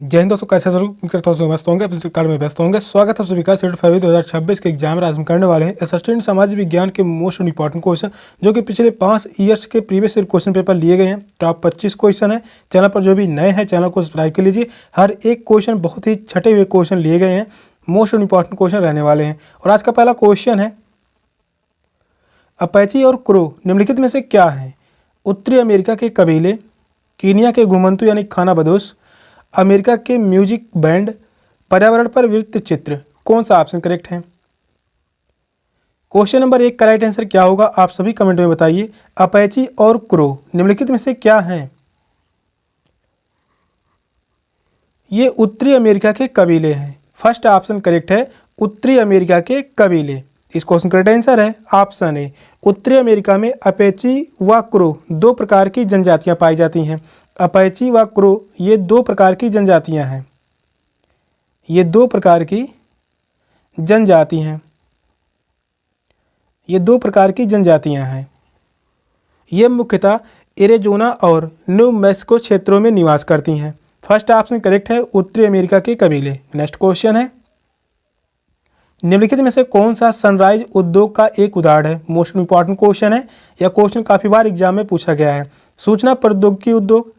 जय हिंद दोस्तों, कैसे जरूर करता हूँ व्यस्त होंगे अपने कार्ड में व्यस्त होंगे। स्वागत है सभी का। 7 फरवरी 2026 के एग्जाम आज हम करने वाले हैं असिस्टेंट समाज विज्ञान के मोस्ट इंपॉर्टेंट क्वेश्चन, जो कि पिछले 5 ईयर्स के प्रीवियस ईयर क्वेश्चन पेपर लिए गए हैं। टॉप 25 क्वेश्चन है। चैनल पर जो भी नए हैं चैनल को सब्सक्राइब कर लीजिए। हर एक क्वेश्चन बहुत ही छटे हुए क्वेश्चन लिए गए हैं, मोस्ट इंपॉर्टेंट क्वेश्चन रहने वाले हैं। और आज का पहला क्वेश्चन है, अपैची और क्रो निम्नलिखित में से क्या है? उत्तरी अमेरिका के कबीले, कीनिया के घुमंतू यानी खाना बदोश, अमेरिका के म्यूजिक बैंड, पर्यावरण पर वृत्त चित्र। कौन सा ऑप्शन करेक्ट है? क्वेश्चन नंबर 1 का राइट आंसर क्या होगा आप सभी कमेंट में बताइए। अपैची और क्रो निम्नलिखित में से क्या है? ये उत्तरी अमेरिका के कबीले हैं। फर्स्ट ऑप्शन करेक्ट है, उत्तरी अमेरिका के कबीले। इस क्वेश्चन का राइट आंसर है ऑप्शन ए। उत्तरी अमेरिका में अपैची व क्रो दो प्रकार की जनजातियां पाई जाती हैं। अपैची व क्रो ये दो प्रकार की जनजातियां हैं। ये दो प्रकार की जनजाति हैं। ये दो प्रकार की जनजातियां हैं। ये मुख्यतः एरिज़ोना और न्यू मैक्सिको क्षेत्रों में निवास करती हैं। फर्स्ट ऑप्शन करेक्ट है, उत्तरी अमेरिका के कबीले। नेक्स्ट क्वेश्चन है, निम्नलिखित में से कौन सा सनराइज उद्योग का एक उदाहरण है? मोस्ट इंपॉर्टेंट क्वेश्चन है। यह क्वेश्चन काफ़ी बार एग्जाम में पूछा गया है। सूचना प्रौद्योगिकी उद्योग,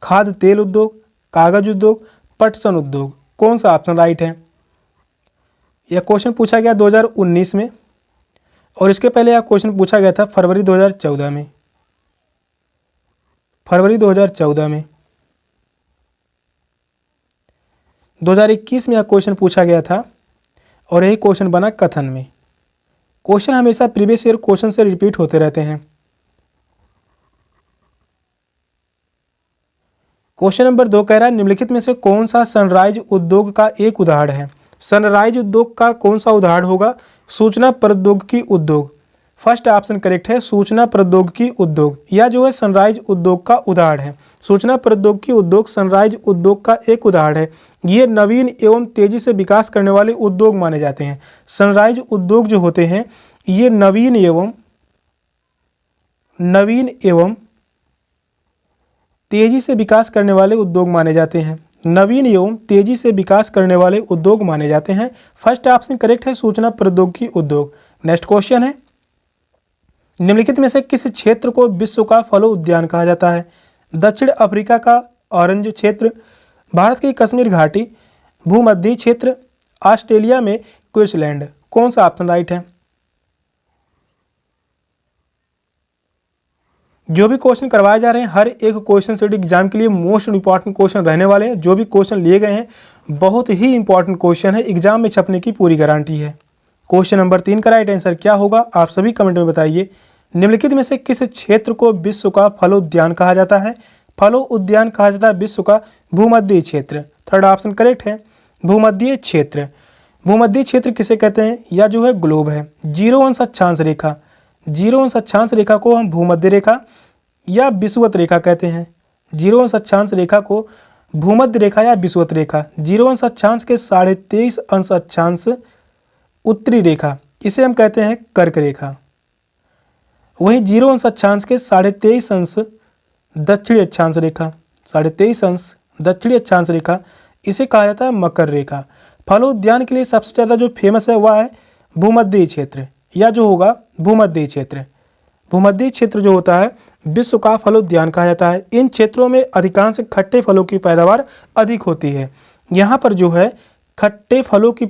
खाद्य तेल उद्योग, कागज उद्योग, पटसन उद्योग। कौन सा ऑप्शन राइट है? यह क्वेश्चन पूछा गया 2019 में, और इसके पहले यह क्वेश्चन पूछा गया था फरवरी 2014 में। फरवरी 2014 में 2021 में यह क्वेश्चन पूछा गया था, और यही क्वेश्चन बना कथन में। क्वेश्चन हमेशा प्रीवियस ईयर क्वेश्चन से रिपीट होते रहते हैं। क्वेश्चन नंबर 2 कह रहा है, निम्नलिखित में से कौन सा सनराइज उद्योग का एक उदाहरण है? सनराइज उद्योग का कौन सा उदाहरण होगा? सूचना प्रौद्योगिकी उद्योग। फर्स्ट ऑप्शन करेक्ट है, सूचना प्रौद्योगिकी उद्योग। यह जो है सनराइज उद्योग का उदाहरण है। सूचना प्रौद्योगिकी उद्योग सनराइज उद्योग का एक उदाहरण है। ये नवीन एवं तेजी से विकास करने वाले उद्योग माने जाते हैं। सनराइज उद्योग जो होते हैं ये नवीन एवं तेजी से विकास करने वाले उद्योग माने जाते हैं। नवीन एवं तेजी से विकास करने वाले उद्योग माने जाते हैं। फर्स्ट ऑप्शन करेक्ट है, सूचना प्रौद्योगिकी उद्योग। नेक्स्ट क्वेश्चन है, निम्नलिखित में से किस क्षेत्र को विश्व का फलो उद्यान कहा जाता है? दक्षिण अफ्रीका का ऑरेंज क्षेत्र, भारत की कश्मीर घाटी, भूमध्य क्षेत्र, ऑस्ट्रेलिया में क्वींसलैंड। कौन सा ऑप्शन राइट है? जो भी क्वेश्चन करवाए जा रहे हैं हर एक क्वेश्चन सेट एग्जाम के लिए मोस्ट इंपॉर्टेंट क्वेश्चन रहने वाले हैं। जो भी क्वेश्चन लिए गए हैं बहुत ही इंपॉर्टेंट क्वेश्चन है, एग्जाम में छपने की पूरी गारंटी है। क्वेश्चन नंबर 3 का राइट आंसर क्या होगा आप सभी कमेंट में बताइए। निम्नलिखित में से किस क्षेत्र को विश्व का फलोद्यान कहा जाता है? फलो उद्यान कहा जाता है विश्व का भूमध्य क्षेत्र। थर्ड ऑप्शन करेक्ट है, भूमध्य क्षेत्र। भूमध्य क्षेत्र किसे कहते हैं? यह जो है ग्लोब है। 0 अंश अक्षांश रेखा, 0 अंश अक्षांश रेखा को हम भूमध्य रेखा या विषुवत रेखा कहते हैं। 0 अंश अक्षांश रेखा को भूमध्य रेखा या विषुवत रेखा। 0 अंश अक्षांश के 23.5 अंश अक्षांश उत्तरी रेखा, इसे हम कहते हैं कर्क रेखा। वहीं 0 अंश अक्षांश के 23.5 अंश दक्षिणी अक्षांश रेखा, 23.5 अंश दक्षिणी अक्षांश रेखा, इसे कहा जाता है मकर रेखा। फलोद्यान के लिए सबसे ज़्यादा जो फेमस है वह है भूमध्य क्षेत्र, या जो होगा भूमध्य क्षेत्र। भूमध्य क्षेत्र जो होता है विश्व का फलोद्यान कहा जाता है। इन क्षेत्रों में अधिकांश खट्टे फलों की पैदावार अधिक होती है। यहाँ पर जो है खट्टे फलों की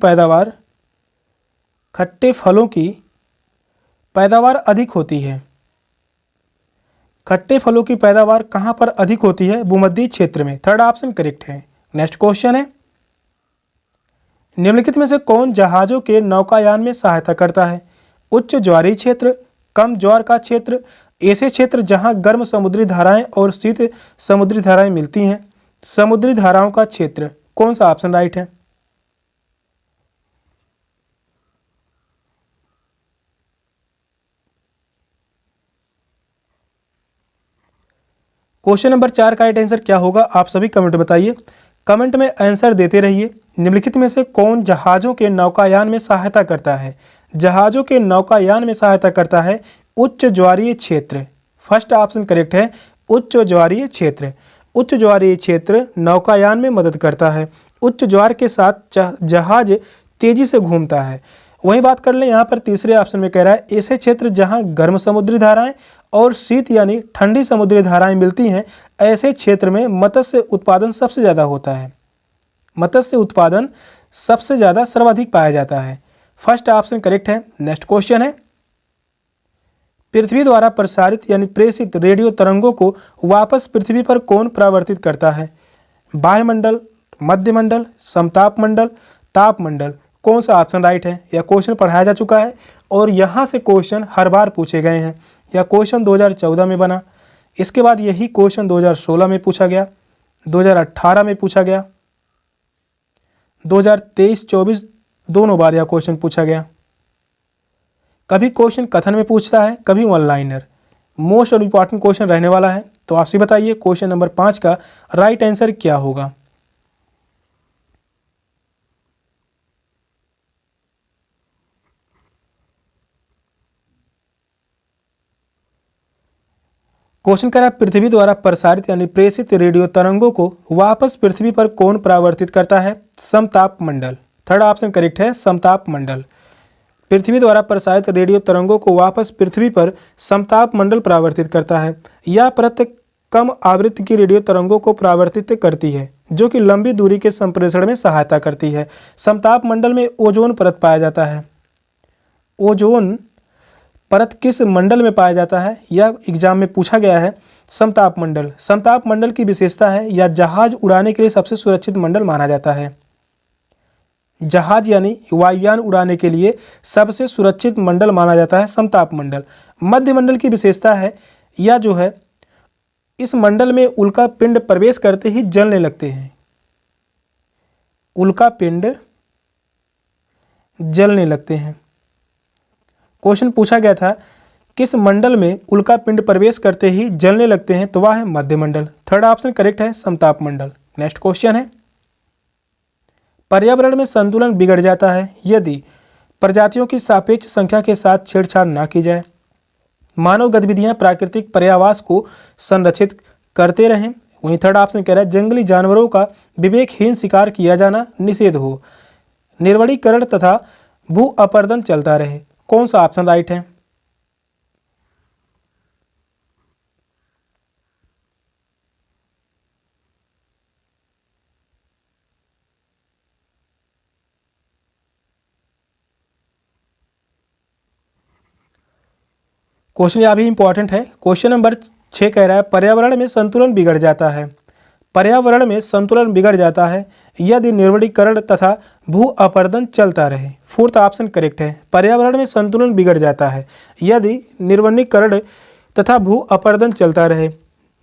पैदावार अधिक होती है। खट्टे फलों की पैदावार कहाँ पर अधिक होती है? भूमध्य क्षेत्र में। थर्ड ऑप्शन करेक्ट है। नेक्स्ट क्वेश्चन है, निम्नलिखित में से कौन जहाजों के नौकायान में सहायता करता है? उच्च ज्वारीय क्षेत्र, कम ज्वार का क्षेत्र, ऐसे क्षेत्र जहां गर्म समुद्री धाराएं और शीत समुद्री धाराएं मिलती हैं, समुद्री धाराओं का क्षेत्र। कौन सा ऑप्शन राइट है? क्वेश्चन नंबर 4 का राइट आंसर क्या होगा आप सभी कमेंट बताइए। कमेंट में आंसर देते रहिए। निम्नलिखित में से कौन जहाजों के नौकायान में सहायता करता है? जहाजों के नौकायान में सहायता करता है उच्च ज्वारीय क्षेत्र। फर्स्ट ऑप्शन करेक्ट है, उच्च ज्वारीय क्षेत्र। उच्च ज्वारीय क्षेत्र नौकायान में मदद करता है। उच्च ज्वार के साथ जहाज तेजी से घूमता है। वही बात कर लें यहाँ पर तीसरे ऑप्शन में कह रहा है ऐसे क्षेत्र जहाँ गर्म समुद्री धाराएं और शीत यानी ठंडी समुद्री धाराएं मिलती हैं, ऐसे क्षेत्र में मत्स्य उत्पादन सबसे ज़्यादा होता है। मत्स्य उत्पादन सबसे ज़्यादा सर्वाधिक पाया जाता है। फर्स्ट ऑप्शन करेक्ट है। नेक्स्ट क्वेश्चन है, पृथ्वी द्वारा प्रसारित यानी प्रेषित रेडियो तरंगों को वापस पृथ्वी पर कौन परावर्तित करता है? वायुमंडल, मध्यमंडल, समतापमंडल, तापमंडल। कौन सा ऑप्शन राइट है? यह क्वेश्चन पढ़ाया जा चुका है और यहाँ से क्वेश्चन हर बार पूछे गए हैं। यह क्वेश्चन 2014 में बना, इसके बाद यही क्वेश्चन 2016 में पूछा गया, 2018 में पूछा गया, 2023-24 दोनों बार यह क्वेश्चन पूछा गया। कभी क्वेश्चन कथन में पूछता है, कभी one liner. Most important question रहने वाला है। तो आपसे बताइए क्वेश्चन नंबर 5 का राइट आंसर क्या होगा? क्वेश्चन कह रहा है पृथ्वी द्वारा प्रसारित यानी प्रेषित रेडियो तरंगों को वापस पृथ्वी पर कौन परावर्तित करता है? समतापमंडल। थर्ड ऑप्शन करेक्ट है, समतापमंडल। पृथ्वी द्वारा प्रसारित रेडियो तरंगों को वापस पृथ्वी पर समतापमंडल परावर्तित करता है। यह परत कम आवृत्ति की रेडियो तरंगों को परावर्तित करती है, जो कि लंबी दूरी के संप्रेषण में सहायता करती है। समतापमंडल में ओजोन परत पाया जाता है। ओजोन परत किस मंडल में पाया जाता है? यह एग्जाम में पूछा गया है। समतापमंडल। समतापमंडल की विशेषता है यह जहाज उड़ाने के लिए सबसे सुरक्षित मंडल माना जाता है। जहाज यानी वायुयान उड़ाने के लिए सबसे सुरक्षित मंडल माना जाता है समतापमंडल। मध्यमंडल की विशेषता है यह जो है इस मंडल में उल्का पिंड प्रवेश करते ही जलने लगते हैं। उल्का पिंड जलने लगते हैं। क्वेश्चन पूछा गया था किस मंडल में उल्का पिंड प्रवेश करते ही जलने लगते हैं, तो वह है मध्यमंडल। थर्ड ऑप्शन करेक्ट है, समतापमंडल। नेक्स्ट क्वेश्चन है, पर्यावरण में संतुलन बिगड़ जाता है यदि प्रजातियों की सापेक्ष संख्या के साथ छेड़छाड़ ना की जाए। मानव गतिविधियां प्राकृतिक पर्यावास को संरक्षित करते रहें। वहीं थर्ड ऑप्शन कह रहा है जंगली जानवरों का विवेकहीन शिकार किया जाना निषेध हो। निर्वणीकरण तथा भू अपरदन चलता रहे। कौन सा ऑप्शन राइट है? क्वेश्चन यह भी इंपॉर्टेंट है। क्वेश्चन नंबर 6 कह रहा है पर्यावरण में संतुलन बिगड़ जाता है। पर्यावरण में संतुलन बिगड़ जाता है यदि निर्वणीकरण तथा भू अपरदन चलता रहे। फोर्थ ऑप्शन करेक्ट है। पर्यावरण में संतुलन बिगड़ जाता है यदि निर्वणीकरण तथा भू अपरदन चलता रहे।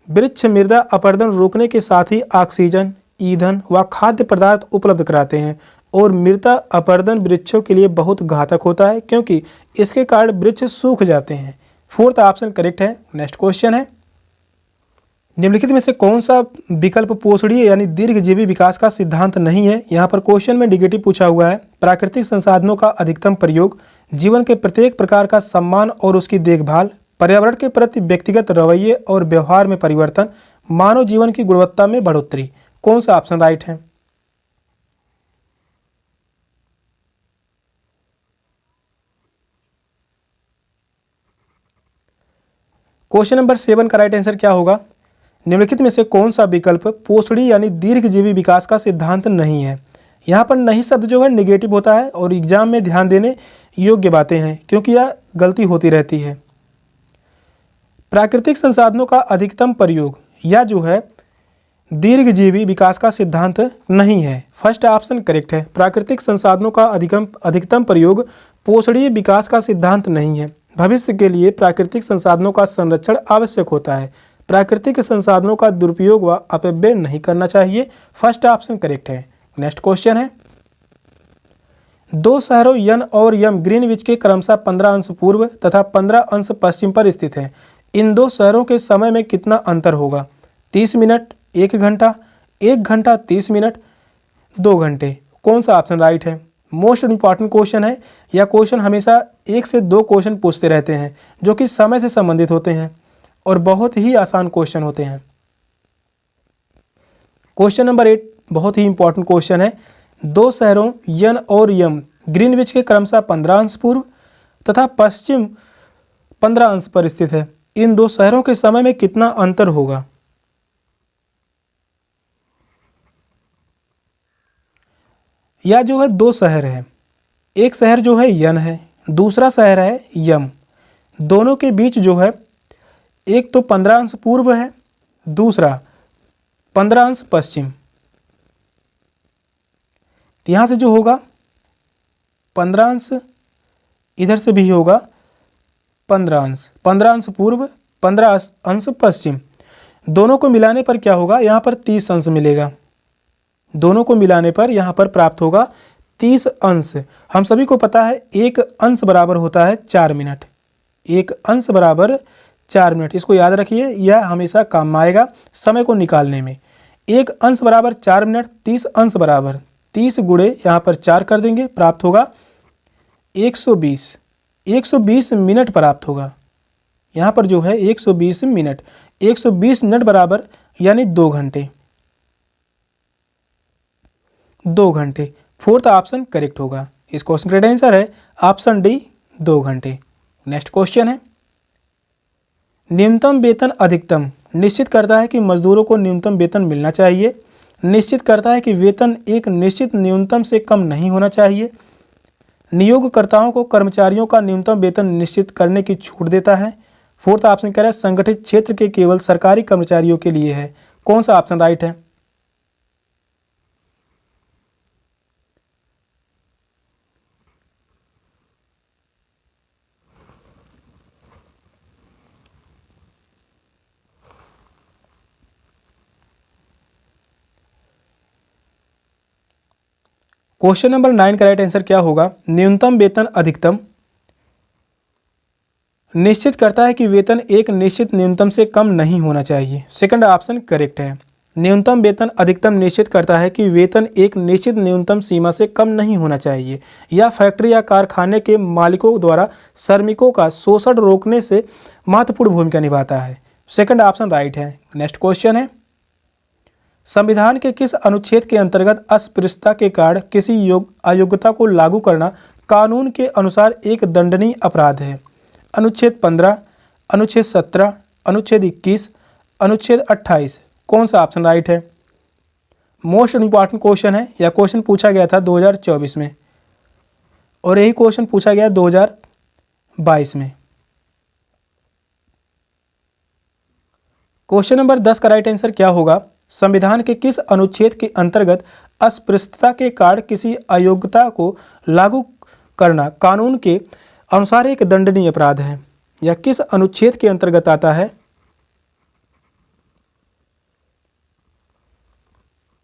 वृक्ष मृदा अपरदन रोकने के साथ ही ऑक्सीजन, ईंधन व खाद्य पदार्थ उपलब्ध कराते हैं और मृदा अपरदन वृक्षों के लिए बहुत घातक होता है क्योंकि इसके कारण वृक्ष सूख जाते हैं। फोर्थ ऑप्शन करेक्ट है। नेक्स्ट क्वेश्चन है, निम्नलिखित में से कौन सा विकल्प पोषणीय यानी दीर्घजीवी विकास का सिद्धांत नहीं है? यहाँ पर क्वेश्चन में नेगेटिव पूछा हुआ है। प्राकृतिक संसाधनों का अधिकतम प्रयोग, जीवन के प्रत्येक प्रकार का सम्मान और उसकी देखभाल, पर्यावरण के प्रति व्यक्तिगत रवैये और व्यवहार में परिवर्तन, मानव जीवन की गुणवत्ता में बढ़ोतरी। कौन सा ऑप्शन राइट है? क्वेश्चन नंबर 7 का राइट आंसर क्या होगा? निम्नलिखित में से कौन सा विकल्प पोषणीय यानी दीर्घजीवी विकास का सिद्धांत नहीं है? यहाँ पर नहीं शब्द जो है नेगेटिव होता है और एग्जाम में ध्यान देने योग्य बातें हैं क्योंकि यह गलती होती रहती है। प्राकृतिक संसाधनों का अधिकतम प्रयोग या जो है दीर्घजीवी विकास का सिद्धांत नहीं है। फर्स्ट ऑप्शन करेक्ट है। प्राकृतिक संसाधनों का अधिकतम प्रयोग पोषणीय विकास का सिद्धांत नहीं है। भविष्य के लिए प्राकृतिक संसाधनों का संरक्षण आवश्यक होता है। प्राकृतिक संसाधनों का दुरुपयोग व अपव्यय नहीं करना चाहिए। फर्स्ट ऑप्शन करेक्ट है। नेक्स्ट क्वेश्चन है, दो शहरों यन और यम ग्रीनविच के क्रमशः 15 अंश पूर्व तथा 15 अंश पश्चिम पर स्थित हैं। इन दो शहरों के समय में कितना अंतर होगा? 30 मिनट, 1 घंटा, 1 घंटा 30 मिनट, 2 घंटे। कौन सा ऑप्शन राइट है? मोस्ट इंपॉर्टेंट क्वेश्चन है। यह क्वेश्चन हमेशा 1 से 2 क्वेश्चन पूछते रहते हैं जो कि समय से संबंधित होते हैं और बहुत ही आसान क्वेश्चन होते हैं। क्वेश्चन नंबर 8 बहुत ही इंपॉर्टेंट क्वेश्चन है। दो शहरों यन और यम ग्रीनविच के क्रमशः 15 अंश पूर्व तथा पश्चिम 15 अंश पर स्थित है। इन दो शहरों के समय में कितना अंतर होगा? या जो है दो शहर है, एक शहर जो है यन है, दूसरा शहर है यम। दोनों के बीच जो है एक तो 15 अंश पूर्व है, दूसरा 15 अंश पश्चिम। तो यहाँ से जो होगा 15 अंश, इधर से भी होगा 15 अंश, 15 अंश पूर्व 15 अंश पश्चिम। दोनों को मिलाने पर क्या होगा? यहाँ पर 30 अंश मिलेगा। दोनों को मिलाने पर यहाँ पर प्राप्त होगा 30 अंश। हम सभी को पता है एक अंश बराबर होता है 4 मिनट। एक अंश बराबर 4 मिनट, इसको याद रखिए, यह हमेशा काम में आएगा समय को निकालने में। एक अंश बराबर 4 मिनट, 30 अंश बराबर 30 गुणे यहाँ पर 4 कर देंगे, प्राप्त होगा 120। 120 मिनट प्राप्त होगा। यहाँ पर जो है 120 मिनट, 120 मिनट बराबर यानी 2 घंटे। 2 घंटे, फोर्थ ऑप्शन करेक्ट होगा। इस क्वेश्चन का आंसर है ऑप्शन डी, 2 घंटे। नेक्स्ट क्वेश्चन है, न्यूनतम वेतन अधिकतम निश्चित करता है कि मजदूरों को न्यूनतम वेतन मिलना चाहिए, निश्चित करता है कि वेतन एक निश्चित न्यूनतम से कम नहीं होना चाहिए, नियोगकर्ताओं को कर्मचारियों का न्यूनतम वेतन निश्चित करने की छूट देता है। फोर्थ ऑप्शन कह रहा है संगठित क्षेत्र के केवल सरकारी कर्मचारियों के लिए है। कौन सा ऑप्शन राइट है? क्वेश्चन नंबर 9 का राइट आंसर क्या होगा? न्यूनतम वेतन अधिकतम निश्चित करता है कि वेतन एक निश्चित न्यूनतम से कम नहीं होना चाहिए। सेकंड ऑप्शन करेक्ट है। न्यूनतम वेतन अधिकतम निश्चित करता है कि वेतन एक निश्चित न्यूनतम सीमा से कम नहीं होना चाहिए। यह फैक्ट्री या कारखाने के मालिकों द्वारा श्रमिकों का शोषण रोकने से महत्वपूर्ण भूमिका निभाता है। सेकंड ऑप्शन राइट है। नेक्स्ट क्वेश्चन है, संविधान के किस अनुच्छेद के अंतर्गत अस्पृश्यता के कारण किसी अयोग्यता को लागू करना कानून के अनुसार एक दंडनीय अपराध है? अनुच्छेद 15, अनुच्छेद 17, अनुच्छेद 21, अनुच्छेद 28। कौन सा ऑप्शन राइट है? मोस्ट इंपॉर्टेंट क्वेश्चन है। यह क्वेश्चन पूछा गया था 2024 में और यही क्वेश्चन पूछा गया 2022 में। क्वेश्चन नंबर 10 का राइट आंसर क्या होगा? संविधान के किस अनुच्छेद के अंतर्गत अस्पृश्यता के कारण किसी अयोग्यता को लागू करना कानून के अनुसार एक दंडनीय अपराध है? यह किस अनुच्छेद के अंतर्गत आता है?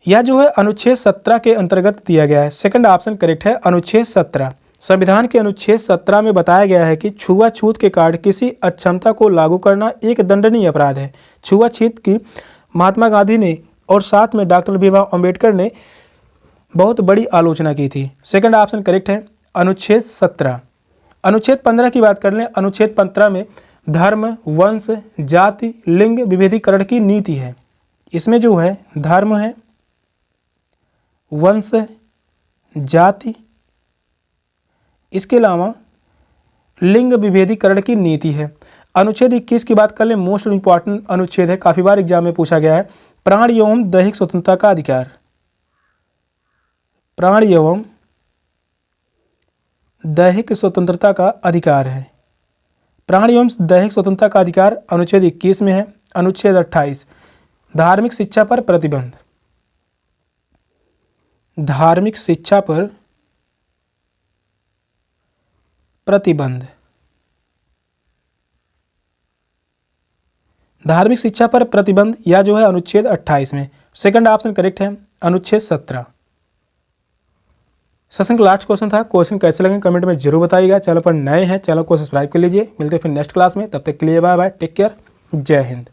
यह जो है अनुच्छेद 17 के अंतर्गत दिया गया है। सेकंड ऑप्शन करेक्ट है, अनुच्छेद 17। संविधान के अनुच्छेद 17 में बताया गया है कि छुआछूत के कारण किसी अक्षमता को लागू करना एक दंडनीय अपराध है। छुआछूत की महात्मा गांधी ने और साथ में डॉक्टर भीमराव अंबेडकर ने बहुत बड़ी आलोचना की थी। सेकंड ऑप्शन करेक्ट है, अनुच्छेद 17। अनुच्छेद 15 की बात कर लें। अनुच्छेद 15 में धर्म, वंश, जाति, लिंग विभेदीकरण की नीति है। इसमें जो है धर्म है, वंश, जाति, इसके अलावा लिंग विभेदीकरण की नीति है। अनुच्छेद 21 की बात कर लें, मोस्ट इंपॉर्टेंट अनुच्छेद है, काफी बार एग्जाम में पूछा गया है। प्राण एवं दैहिक स्वतंत्रता का अधिकार। प्राण एवं दैहिक स्वतंत्रता का अधिकार है। प्राण एवं दैहिक स्वतंत्रता का अधिकार अनुच्छेद 21 में है। अनुच्छेद 28 धार्मिक शिक्षा पर प्रतिबंध। धार्मिक शिक्षा पर प्रतिबंध। धार्मिक शिक्षा पर प्रतिबंध या जो है अनुच्छेद 28 में। सेकंड ऑप्शन करेक्ट है, अनुच्छेद 17। सेशन का लास्ट क्वेश्चन था। क्वेश्चन कैसे लगे कमेंट में जरूर बताइएगा। चैनल पर नए हैं, चैनल को सब्सक्राइब कर लीजिए। मिलते हैं फिर नेक्स्ट क्लास में, तब तक के लिए बाय बाय, टेक केयर, जय हिंद।